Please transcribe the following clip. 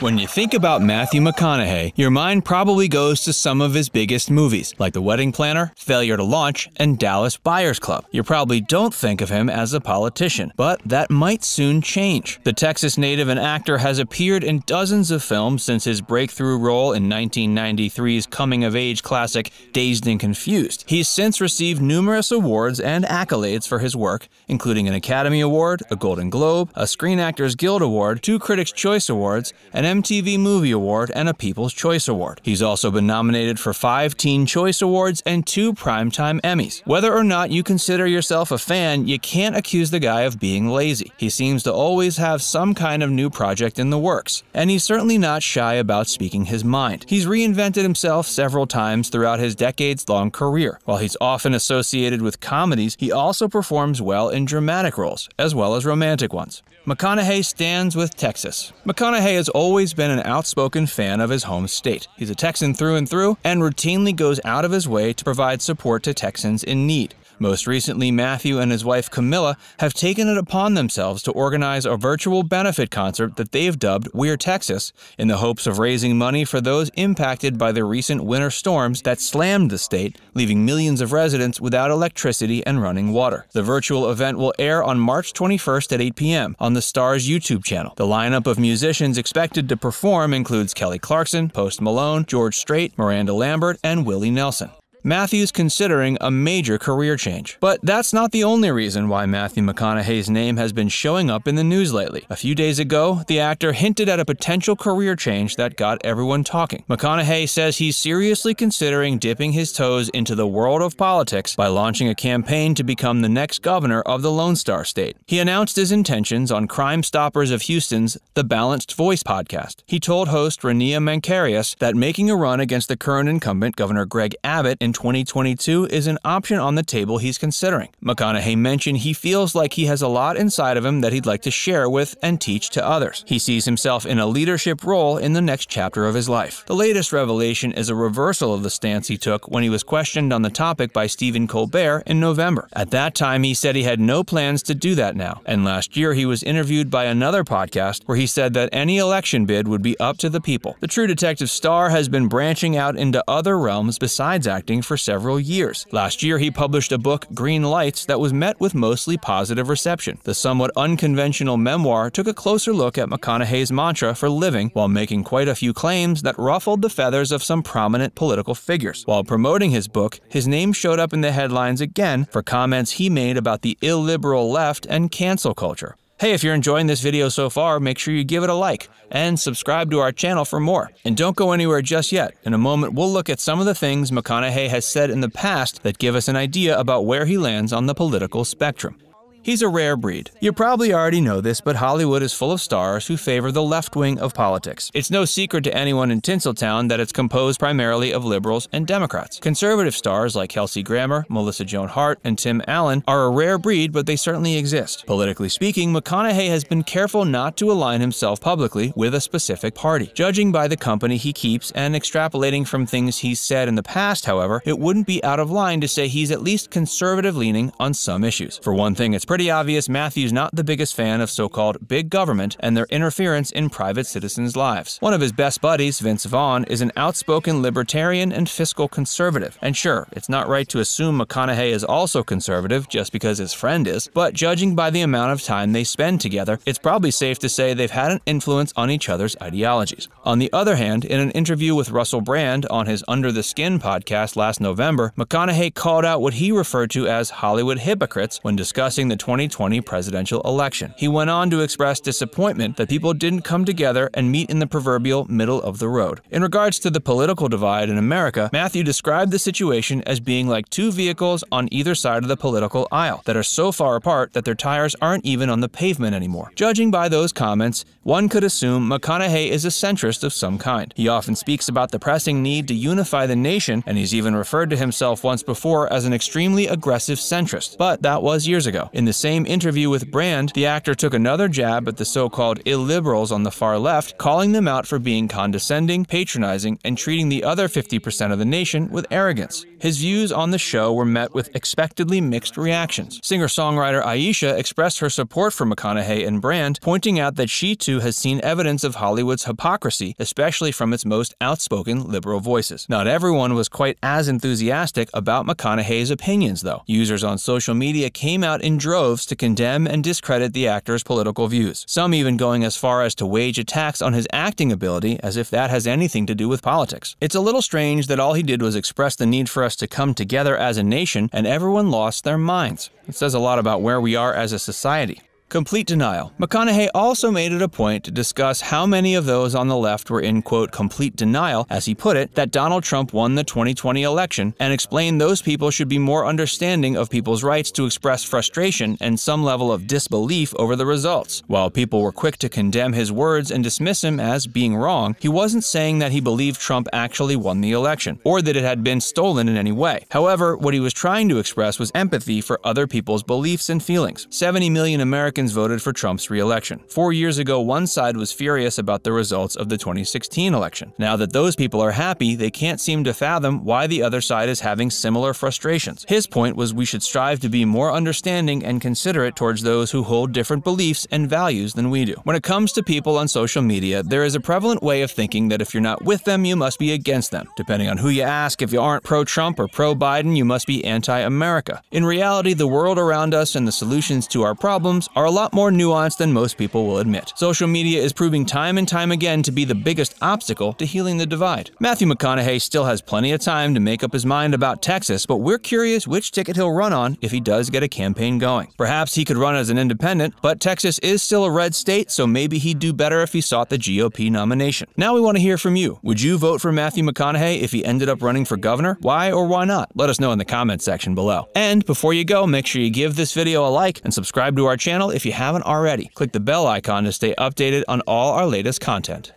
When you think about Matthew McConaughey, your mind probably goes to some of his biggest movies, like The Wedding Planner, Failure to Launch, and Dallas Buyers Club. You probably don't think of him as a politician, but that might soon change. The Texas native and actor has appeared in dozens of films since his breakthrough role in 1993's coming-of-age classic Dazed and Confused. He's since received numerous awards and accolades for his work, including an Academy Award, a Golden Globe, a Screen Actors Guild Award, 2 Critics' Choice Awards, an MTV Movie Award, and a People's Choice Award. He's also been nominated for 5 Teen Choice Awards and 2 Primetime Emmys. Whether or not you consider yourself a fan, you can't accuse the guy of being lazy. He seems to always have some kind of new project in the works, and he's certainly not shy about speaking his mind. He's reinvented himself several times throughout his decades-long career. While he's often associated with comedies, he also performs well in dramatic roles, as well as romantic ones. McConaughey stands with Texas. McConaughey has always been an outspoken fan of his home state. He's a Texan through and through, and routinely goes out of his way to provide support to Texans in need. Most recently, Matthew and his wife Camilla have taken it upon themselves to organize a virtual benefit concert that they've dubbed We're Texas, in the hopes of raising money for those impacted by the recent winter storms that slammed the state, leaving millions of residents without electricity and running water. The virtual event will air on March 21st at 8 p.m. on the Star's YouTube channel. The lineup of musicians expected to perform includes Kelly Clarkson, Post Malone, George Strait, Miranda Lambert, and Willie Nelson. Matthew's considering a major career change. But that's not the only reason why Matthew McConaughey's name has been showing up in the news lately. A few days ago, the actor hinted at a potential career change that got everyone talking. McConaughey says he's seriously considering dipping his toes into the world of politics by launching a campaign to become the next governor of the Lone Star State. He announced his intentions on Crime Stoppers of Houston's The Balanced Voice podcast. He told host Rania Mancarius that making a run against the current incumbent, Governor Greg Abbott, in 2022 is an option on the table he's considering. McConaughey mentioned he feels like he has a lot inside of him that he'd like to share with and teach to others. He sees himself in a leadership role in the next chapter of his life. The latest revelation is a reversal of the stance he took when he was questioned on the topic by Stephen Colbert in November. At that time, he said he had no plans to do that now, and last year he was interviewed by another podcast where he said that any election bid would be up to the people. The True Detective star has been branching out into other realms besides acting for several years. Last year, he published a book, Green Lights, that was met with mostly positive reception. The somewhat unconventional memoir took a closer look at McConaughey's mantra for living while making quite a few claims that ruffled the feathers of some prominent political figures. While promoting his book, his name showed up in the headlines again for comments he made about the illiberal left and cancel culture. Hey, if you're enjoying this video so far, make sure you give it a like and subscribe to our channel for more. And don't go anywhere just yet. In a moment, we'll look at some of the things McConaughey has said in the past that give us an idea about where he lands on the political spectrum. He's a rare breed. You probably already know this, but Hollywood is full of stars who favor the left wing of politics. It's no secret to anyone in Tinseltown that it's composed primarily of liberals and Democrats. Conservative stars like Kelsey Grammer, Melissa Joan Hart, and Tim Allen are a rare breed, but they certainly exist. Politically speaking, McConaughey has been careful not to align himself publicly with a specific party. Judging by the company he keeps and extrapolating from things he's said in the past, however, it wouldn't be out of line to say he's at least conservative-leaning on some issues. For one thing, it's pretty obvious Matthew's not the biggest fan of so-called big government and their interference in private citizens' lives. One of his best buddies, Vince Vaughn, is an outspoken libertarian and fiscal conservative. And sure, it's not right to assume McConaughey is also conservative just because his friend is, but judging by the amount of time they spend together, it's probably safe to say they've had an influence on each other's ideologies. On the other hand, in an interview with Russell Brand on his Under the Skin podcast last November, McConaughey called out what he referred to as Hollywood hypocrites when discussing the 2020 presidential election. He went on to express disappointment that people didn't come together and meet in the proverbial middle of the road. In regards to the political divide in America, Matthew described the situation as being like two vehicles on either side of the political aisle that are so far apart that their tires aren't even on the pavement anymore. Judging by those comments, one could assume McConaughey is a centrist of some kind. He often speaks about the pressing need to unify the nation, and he's even referred to himself once before as an extremely aggressive centrist, but that was years ago. In the same interview with Brand, the actor took another jab at the so-called illiberals on the far left, calling them out for being condescending, patronizing, and treating the other 50% of the nation with arrogance. His views on the show were met with expectedly mixed reactions. Singer-songwriter Aisha expressed her support for McConaughey and Brand, pointing out that she too has seen evidence of Hollywood's hypocrisy, especially from its most outspoken liberal voices. Not everyone was quite as enthusiastic about McConaughey's opinions, though. Users on social media came out in droves to condemn and discredit the actor's political views, some even going as far as to wage attacks on his acting ability as if that has anything to do with politics. It's a little strange that all he did was express the need for us to come together as a nation, and everyone lost their minds. It says a lot about where we are as a society. Complete denial. McConaughey also made it a point to discuss how many of those on the left were in, quote, complete denial, as he put it, that Donald Trump won the 2020 election, and explained those people should be more understanding of people's rights to express frustration and some level of disbelief over the results. While people were quick to condemn his words and dismiss him as being wrong, he wasn't saying that he believed Trump actually won the election, or that it had been stolen in any way. However, what he was trying to express was empathy for other people's beliefs and feelings. 70 million Americans voted for Trump's re-election. 4 years ago, one side was furious about the results of the 2016 election. Now that those people are happy, they can't seem to fathom why the other side is having similar frustrations. His point was we should strive to be more understanding and considerate towards those who hold different beliefs and values than we do. When it comes to people on social media, there is a prevalent way of thinking that if you're not with them, you must be against them. Depending on who you ask, if you aren't pro-Trump or pro-Biden, you must be anti-America. In reality, the world around us and the solutions to our problems are a lot more nuanced than most people will admit. Social media is proving time and time again to be the biggest obstacle to healing the divide. Matthew McConaughey still has plenty of time to make up his mind about Texas, but we're curious which ticket he'll run on if he does get a campaign going. Perhaps he could run as an independent, but Texas is still a red state, so maybe he'd do better if he sought the GOP nomination. Now we want to hear from you. Would you vote for Matthew McConaughey if he ended up running for governor? Why or why not? Let us know in the comments section below. And before you go, make sure you give this video a like and subscribe to our channel if you haven't already. Click the bell icon to stay updated on all our latest content.